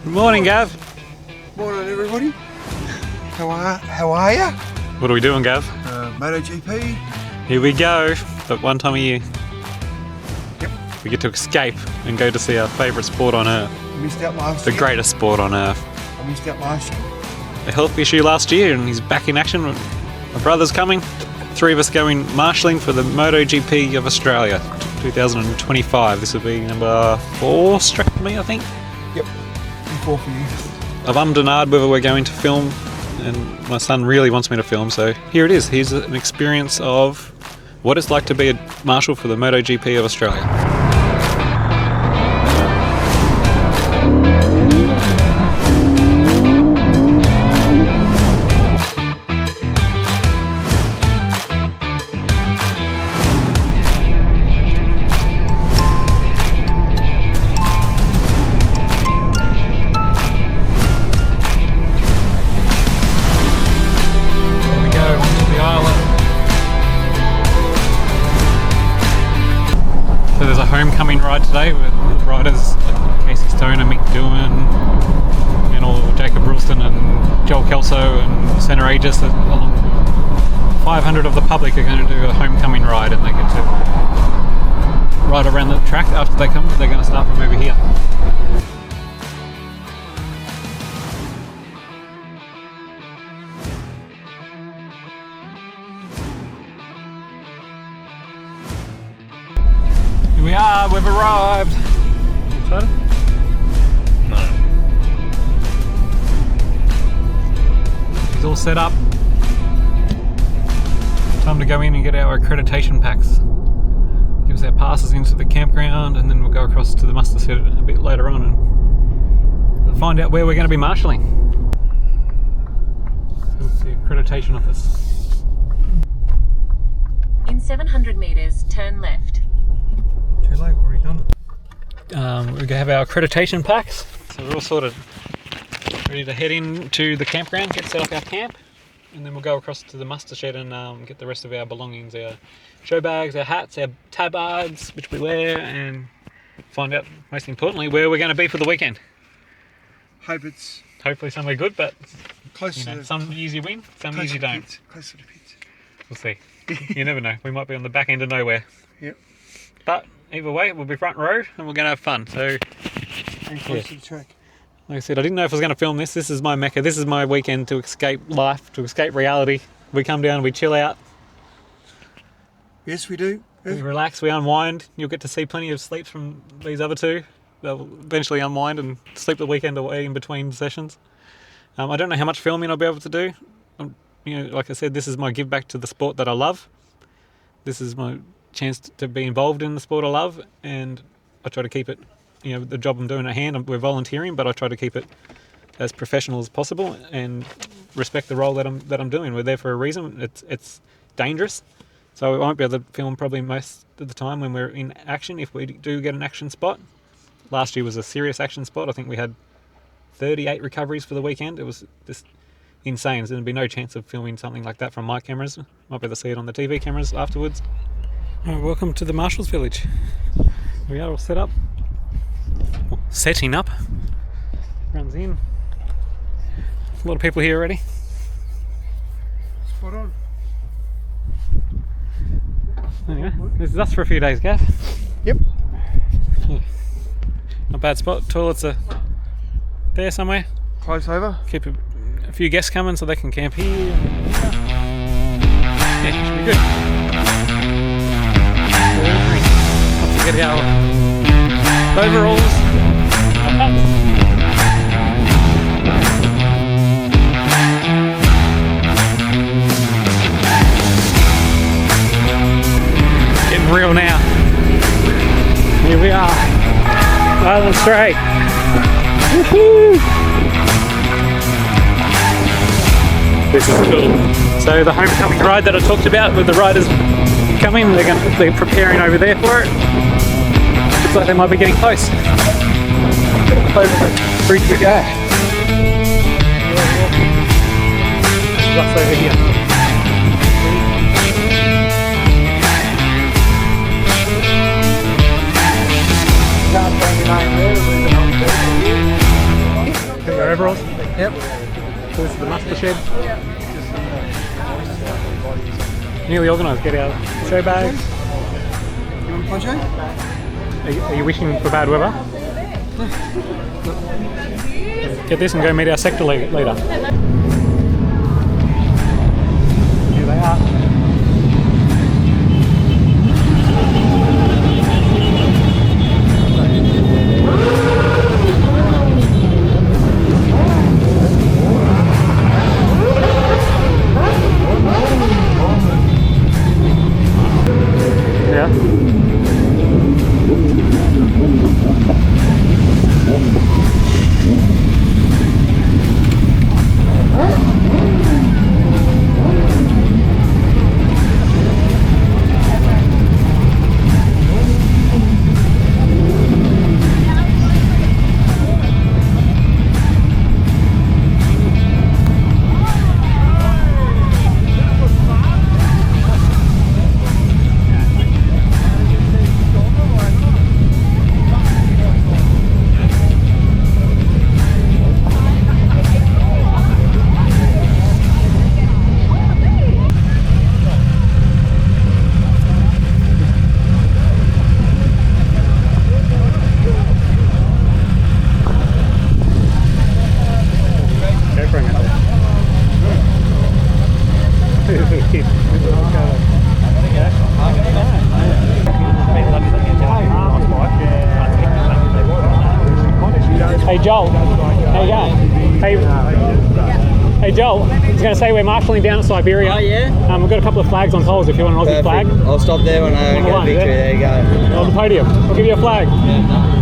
Good morning, Gav. Morning, everybody. How are ya? What are we doing, Gav? MotoGP. Here we go. But one time a year, Yep. we get to escape and go to see our favourite sport on earth. Missed out last The year. greatest sport on earth. I missed out last year. A health issue last year, and he's back in action. My brother's coming. 3 of us going marshalling for the MotoGP of Australia, 2025. This will be number 4 straight for me, I think. Yep. 4 for you. I've ummed and ahed whether we're going to film, and my son really wants me to film, so here it is. Here's an experience of what it's like to be a marshal for the MotoGP of Australia. So there's a homecoming ride today with the riders Casey Stone and Mick Doohan and all Jacob Ralston and Joel Kelso and Senna Aegis. Along 500 of the public are going to do a homecoming ride, and they get to ride around the track after they come. They're going to start from over here. Here we are, we've arrived. Excited? No. It's all set up. Time to go in and get our accreditation packs. Give us our passes into the campground, and then we'll go across to the muster shed a bit later on and find out where we're going to be marshalling. So it's the accreditation office. In 700 metres, turn left. Too late, we're already done. We have our accreditation packs, so we're all sort of ready to head into the campground, get set up our camp, and then we'll go across to the muster shed and get the rest of our belongings, our show bags, our hats, our tabards, which we wear, and find out, most importantly, where we're going to be for the weekend. Hope it's Hopefully somewhere good, but close you know, to some years you win, some years you don't. Close to the pits. We'll see. You never know. We might be on the back end of nowhere. Yep. But either way, we'll be front row and we're going to have fun. So, And close to the track. like I said, I didn't know if I was going to film this. This is my mecca. This is my weekend to escape life, to escape reality. We come down, we chill out, Yes, we do. we relax, we unwind. You'll get to see plenty of sleeps from these other two. They'll eventually unwind and sleep the weekend away in between sessions. I don't know how much filming I'll be able to do. Like I said, this is my give back to the sport that I love. This is my chance to be involved in the sport I love, and I try to keep it, the job I'm doing at hand. We're volunteering, but I try to keep it as professional as possible and respect the role that I'm doing. We're there for a reason. It's dangerous, so I won't be able to film probably most of the time when we're in action. If we do get an action spot, last year was a serious action spot. I think we had 38 recoveries for the weekend. It was just insane. So there'd be no chance of filming something like that from my cameras. Might be able to see it on the TV cameras afterwards. Welcome to the Marshal's Village. We are all set up. Setting up. Runs in. A lot of people here already. Spot on. Anyway, this is us for a few days, Gav. Yep. Not a bad spot. Toilets are there somewhere. Close over. Keep a few guests coming so they can camp here. Yeah, should be good. Don't forget our overalls. Getting real now. Here we are. Island Straight. Woohoo! This is cool. So the homecoming ride that I talked about with the riders coming, they're preparing over there for it. Looks like they might be getting close. Over the bridge we go. That's over here. Can't find the name there, overalls. Yep. So this is the muster shed. Nearly organised. Get our show bags. You want a poncho? Are you wishing for bad weather? Get this and go meet our sector leader. Here they are. Hey Joel, how you going? Hey Joel, I was going to say we're marshalling down at Siberia. Oh yeah? We've got a couple of flags on poles if you want an Aussie flag. I'll stop there when I get a victory, there you go. On the podium, I'll give you a flag. Yeah.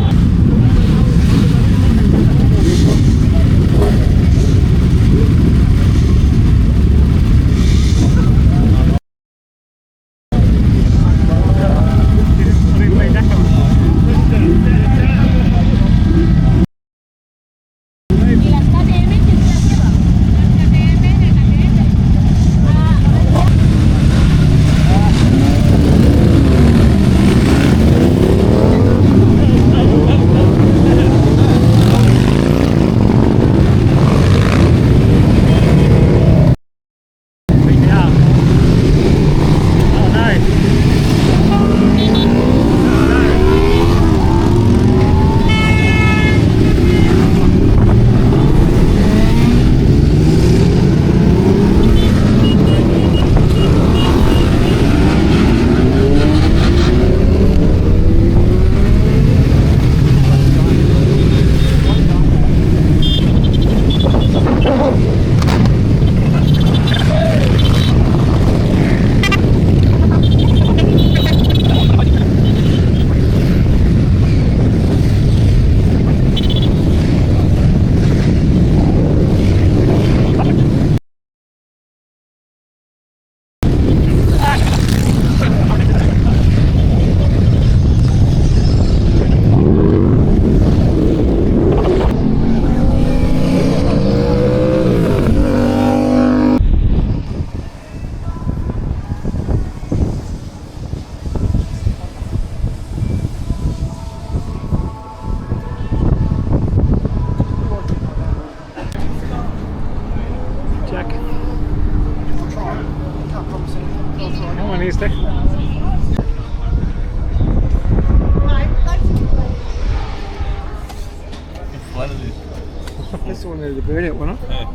That's the one that the bird out, wasn't it? Yeah.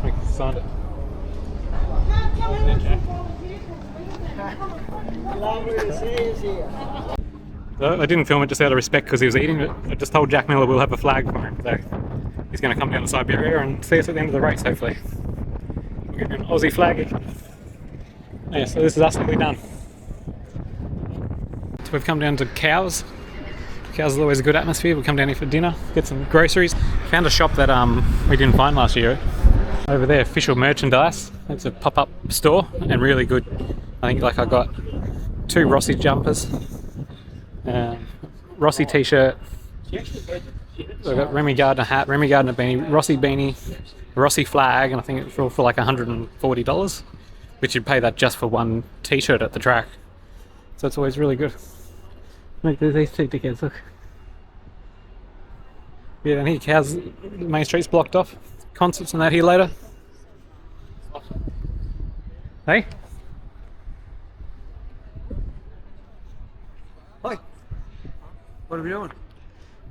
I can sign it. I didn't film it just out of respect because he was eating it. I just told Jack Miller we'll have a flag for him. So he's going to come down to Siberia and see us at the end of the race, hopefully. We'll get an Aussie flag. Yeah, so this is us nearly done. So we've come down to Cows. Cows is always a good atmosphere. We'll come down here for dinner, get some groceries. Found a shop that we didn't find last year. Over there, official merchandise. It's a pop-up store and really good. I think I got 2 Rossi jumpers, Rossi t-shirt. I've got Remy Gardner hat, Remy Gardner beanie, Rossi beanie, Rossi flag, and I think it's for like $140, which you'd pay that just for one t-shirt at the track. So it's always really good. Look, there's these 2 dickheads, look. Yeah, and here, how's the main street's blocked off? Concerts and that here later. Hey? Hi. What are we doing?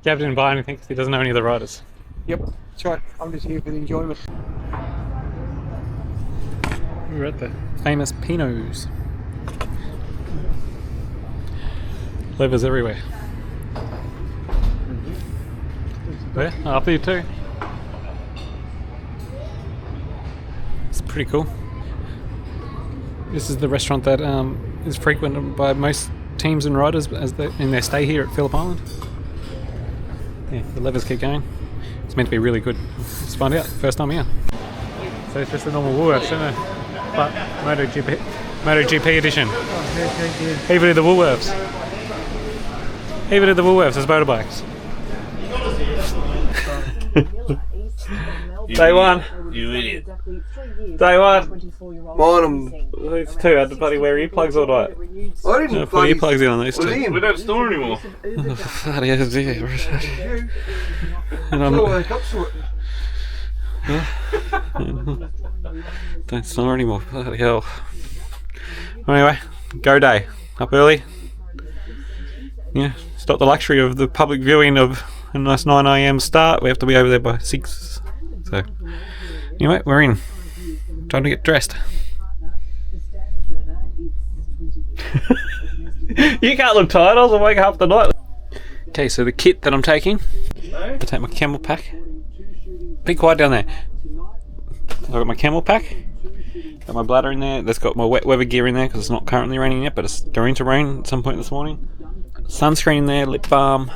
Gav didn't buy anything because he doesn't know any of the riders. Yep, that's right. I'm just here for the enjoyment. We're at the famous Pinots. Levers everywhere. There, up there too. It's pretty cool. This is the restaurant that is frequented by most teams and riders as in their stay here at Phillip Island. Yeah, the levers keep going. It's meant to be really good. Let's find out. First time here. So it's just a normal Woolworths, isn't it? But MotoGP edition. Even in the Woolworths. Even in the Woolworths, there's motorbikes. Day one. You idiot. Day one. Mine, These two had to bloody wear earplugs all night. I didn't Put earplugs in on these two. We don't store anymore. Bloody hell, dear. And I'm I wake up to it. don't snore anymore. Bloody hell. Anyway, go day. Up early. Yeah, it's not the luxury of the public viewing of a nice 9 AM start. We have to be over there by 6. So, anyway, we're in. Time to get dressed. You can't look tired. I was awake half the night. Okay, so the kit that I'm taking. I take my camel pack. Be quiet down there. I've got my camel pack. Got my bladder in there. That's got my wet weather gear in there because it's not currently raining yet, but it's going to rain at some point this morning. Sunscreen in there, lip balm,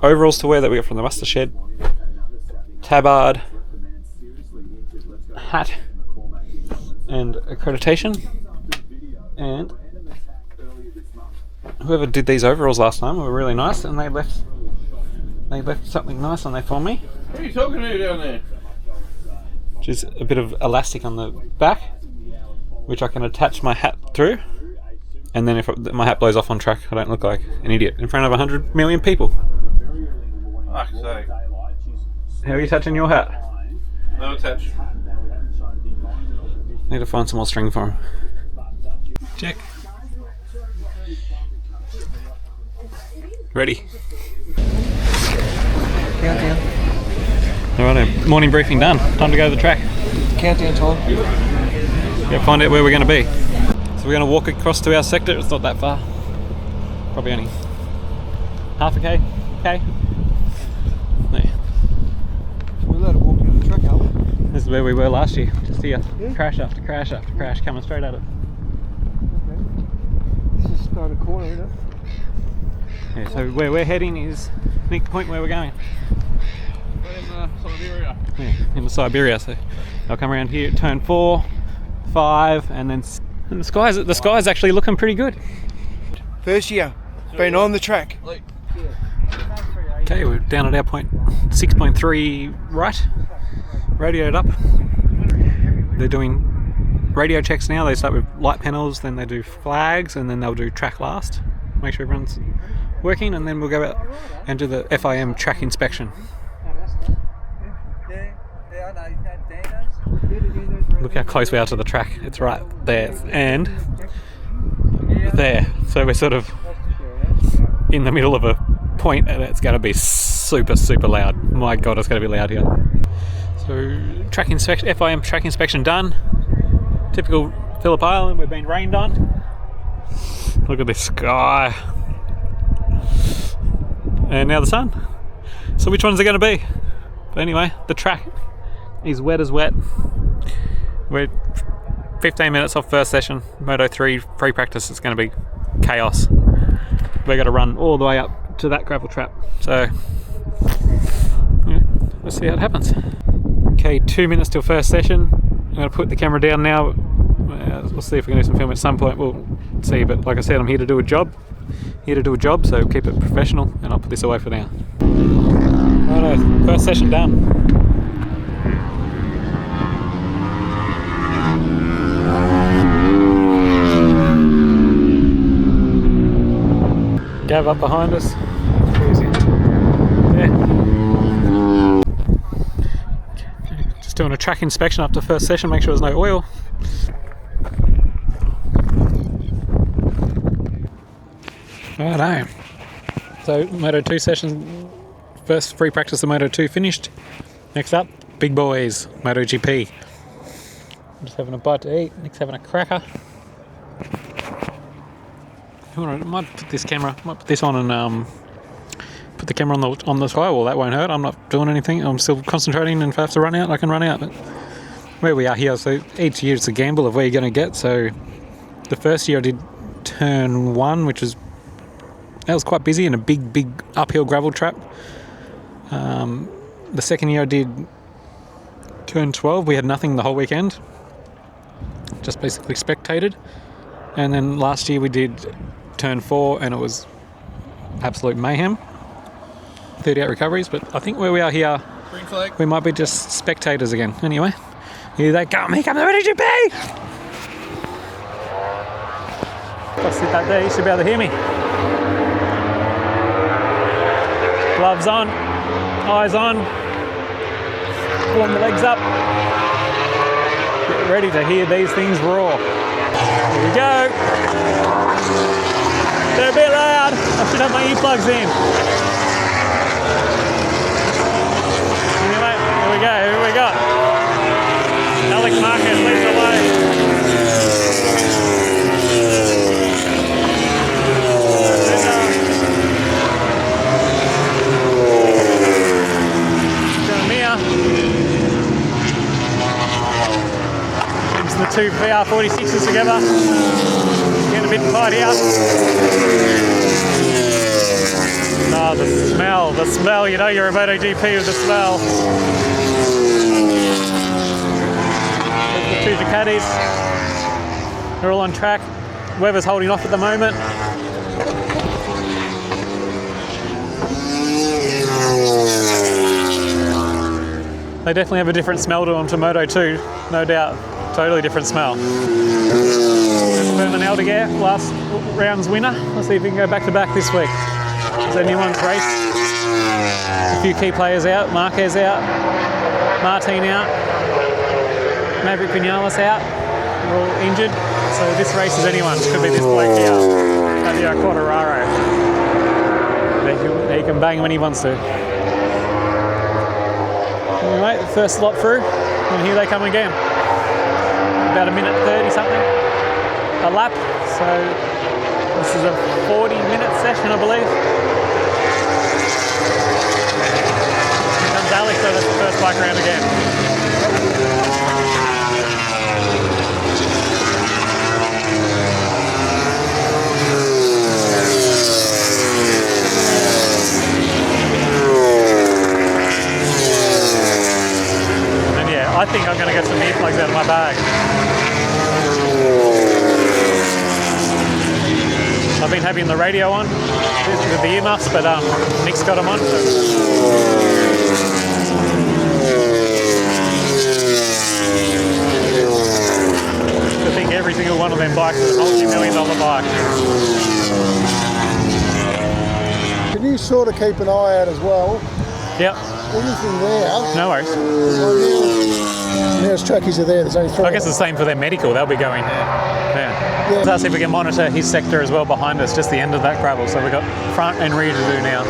overalls to wear that we got from the muster shed, tabard, hat, and accreditation. And whoever did these overalls last time were really nice, and they left something nice on there for me. What are you talking to down there? Which is a bit of elastic on the back, which I can attach my hat through. And then if my hat blows off on track, I don't look like an idiot in front of 100 million people. Fuck's sake. How are you touching your hat? No touch. Need to find some more string for him. Check. Ready. Countdown. Alright, morning briefing done. Time to go to the track. Countdown time. Go find out where we're going to be. So we're going to walk across to our sector. It's not that far. Probably only half a K. There. We're allowed to walk into the track, aren't we? This is where we were last year. Just here. Crash after crash after crash coming straight at it. Okay. This is start a corner, isn't it? Yeah, so where we're heading is Nick Point where we're going. We're in Siberia. Yeah, in the Siberia. So I'll come around here at turn 4, 5 and then the sky's actually looking pretty good. First year, been on the track. Okay, we're down at our point 6.3 right, radioed up. They're doing radio checks now. They start with light panels, then they do flags, and then they'll do track last. Make sure everyone's working, and then we'll go out and do the FIM track inspection. Look how close we are to the track. It's right there and there. So we're sort of in the middle of a point, and it's going to be super, super loud. My God, it's going to be loud here. So track inspection, FIM track inspection done. Typical Phillip Island. We've been rained on. Look at this sky. And now the sun. So which one's it going to be? But anyway, the track is wet as wet. We're 15 minutes off first session. Moto 3 free practice. It's going to be chaos. We're going to run all the way up to that gravel trap. So yeah, let's see how it happens. Okay, 2 minutes till first session. I'm going to put the camera down now. We'll see if we can do some film at some point. We'll see. But like I said, I'm here to do a job. So keep it professional, and I'll put this away for now. Righto, first session done. Gav up behind us. Cruising. Yeah. Just doing a track inspection after first session, make sure there's no oil. Righto. So Moto2 session, first free practice of Moto2 finished. Next up, big boys, MotoGP. I'm just having a bite to eat, Nick's having a cracker. I might put this on and put the camera on the firewall. That won't hurt. I'm not doing anything. I'm still concentrating, and if I have to run out, I can run out. But where we are here, so each year it's a gamble of where you're going to get. So the first year I did turn 1, that was quite busy and a big uphill gravel trap. The second year I did turn 12. We had nothing the whole weekend, just basically spectated. And then last year we did turn 4 and it was absolute mayhem. 38 recoveries, but I think where we are here, Green flag. we might be just spectators again. Anyway, here they come. Here come the MotoGP! If I sit that there, you should be able to hear me. Gloves on, eyes on, pulling the legs up. Get ready to hear these things roar. Here we go. They're a bit loud. I should have my earplugs in. Anyway, here we go. Who we got? Alex Marquez leads the way. The two VR46s together, getting a bit tight here. Oh, the smell, you know you're a MotoGP with the smell. The two Ducatis, they're all on track. Weber's holding off at the moment. They definitely have a different smell to them to Moto2, no doubt. Totally different smell. Fernand Aldeguer, last round's winner. Let's see if we can go back to back this week. Is anyone's race? A few key players out. Marquez out. Martin out. Maverick Vinales out. They're all injured. So this race is anyone's. Could be this bloke here. Fabio Quartararo. He can bang when he wants to. Anyway, the first lot through. And here they come again. About a minute 30 something a lap, so this is a 40-minute session, I believe. Here comes Alex, so that's the first bike round again. And yeah, I think I'm going to get some earplugs out of my bag. I've been having the radio on with the earmuffs, but Nick's got them on. So. I think every single one of them bikes is a multi-million-dollar bike. Can you sort of keep an eye out as well? Yep. Anything there? No worries. Now trackies are there. There's only 3. I guess the same for their medical. They'll be going. Yeah. Let's see if we can monitor his sector as well behind us, just the end of that gravel. So we've got front and rear to do now.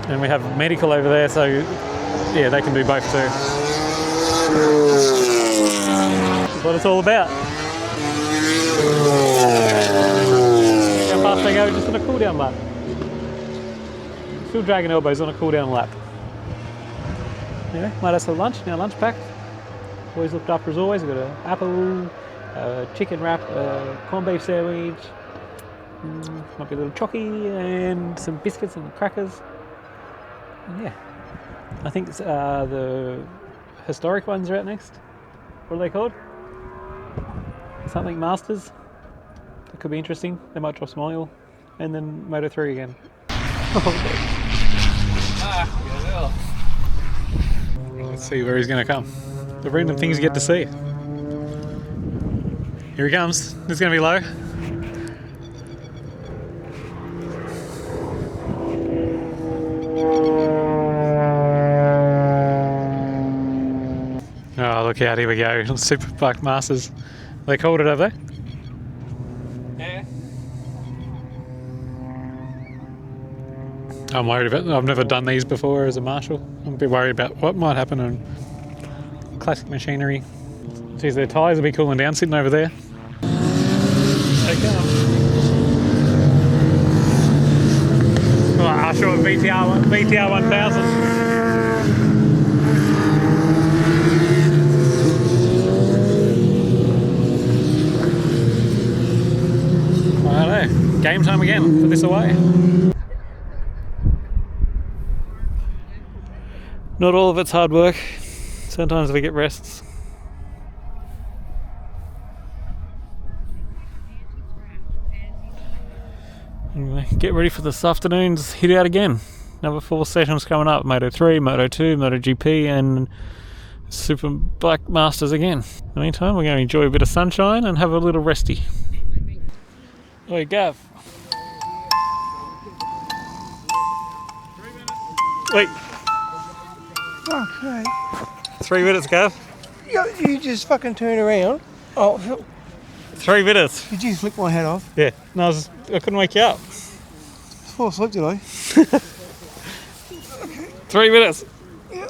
And we have medical over there, so yeah, they can do both too. That's what it's all about. How fast they go just on a cool down lap. Still dragging elbows on a cool down lap. Anyway, made us a lunch, now lunch packed. Always looked after as always. We've got an apple, a chicken wrap, a corned beef sandwich, might be a little chocky, and some biscuits and crackers. And yeah, I think the historic ones are out next. What are they called? Something Masters. That could be interesting. They might drop some oil. And then Moto3 again. Let's see where he's going to come. The random things you get to see. Here he comes. It's going to be low. Oh, look out, here we go. Superbike Masters. They called it, have they? Yeah. I'm worried about. I've never done these before as a marshal. I'm a bit worried about what might happen on classic machinery. Geez, their tyres will be cooling down sitting over there. They come. Oh, I'll show VTR 1000. Righto, game time again. Put this away. Not all of it's hard work. Sometimes we get rests. Anyway, get ready for this afternoon's hit out again. Another 4 sessions coming up. Moto3, Moto2, MotoGP and Superbike Masters again. In the meantime, we're going to enjoy a bit of sunshine and have a little resty. Oi, Gav. Wait. Fuck, mate. 3 minutes, Gav. You just fucking turn around. Oh, 3 minutes. did you flick my hat off? Yeah. No, I couldn't wake you up. Fall asleep, did I? 3 minutes. Yeah.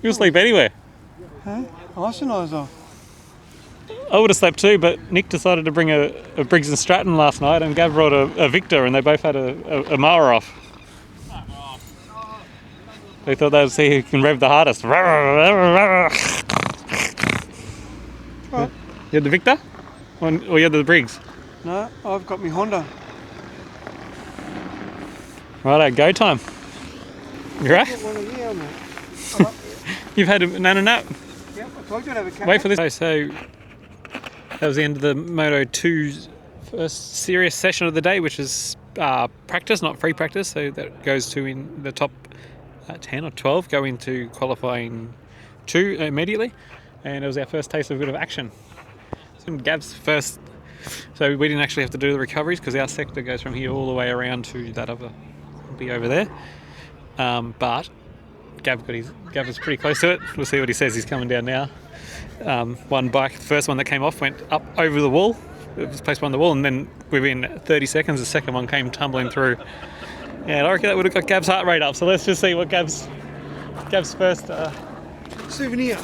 You'll sleep anywhere. Huh? I lost your nose off. I would have slept too, but Nick decided to bring a Briggs and Stratton last night, and Gav brought a Victor, and they both had a mower off. They thought they would see who can rev the hardest. You had the Victor? Or you had the Briggs? No, I've got my Honda. Righto, go time. You right? Got one of you, mate. You've had a nap. Yep, I told you I'd have a cat. Wait for this. So that was the end of the Moto2's first serious session of the day, which is practice, not free practice. So that goes to in the top 10 or 12 go into qualifying 2 immediately, and it was our first taste of a bit of action. So Gav's first. So we didn't actually have to do the recoveries because our sector goes from here all the way around to that other, be over there. But Gav was pretty close to it. We'll see what he says. He's coming down now. One bike, the first one that came off, went up over the wall. It was placed on the wall, and then within 30 seconds, the second one came tumbling through. Yeah, I reckon that would have got Gav's heart rate up. So let's just see what Gav's first. Souvenir.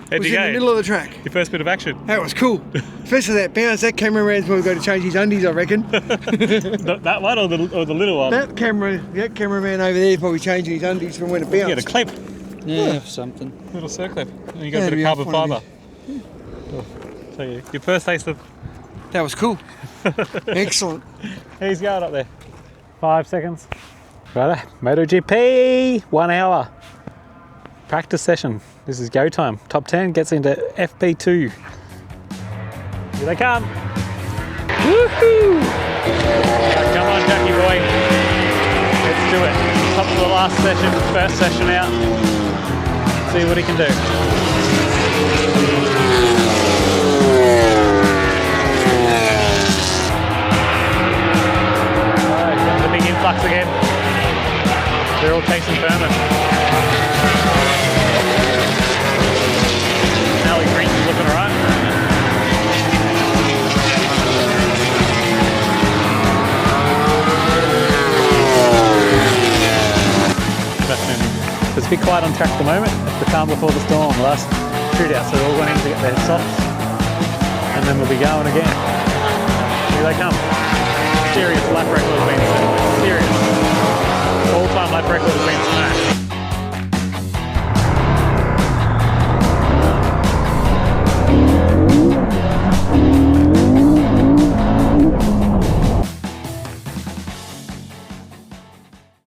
How'd Was you in go? the middle of the track. Your first bit of action. That was cool. Especially that bounce. That cameraman's probably got to change his undies, I reckon. That one or the little one? That cameraman over there is probably changing his undies from when it bounced. You had a clip, Yeah, something. little circlip. And you got Yeah, a bit of we carbon have one fibre. of So your first taste of. That was cool. Excellent. He's going up there. 5 seconds. Right, MotoGP, 1 hour. Practice session. This is go time. Top 10 gets into FP2. Here they come. Woohoo! Come on, Jackie boy. Let's do it. Top of the last session, first session out. See what he can do. The big influx again. They're all chasing Furman. Now Green's looking alright. It's a bit quiet on track at the moment. It's the calm before the storm. The last shootout, so they're all going in to get their heads off. And then we'll be going again. Here they come. Serious lap record has been set. Serious. All-time lap record has been smashed.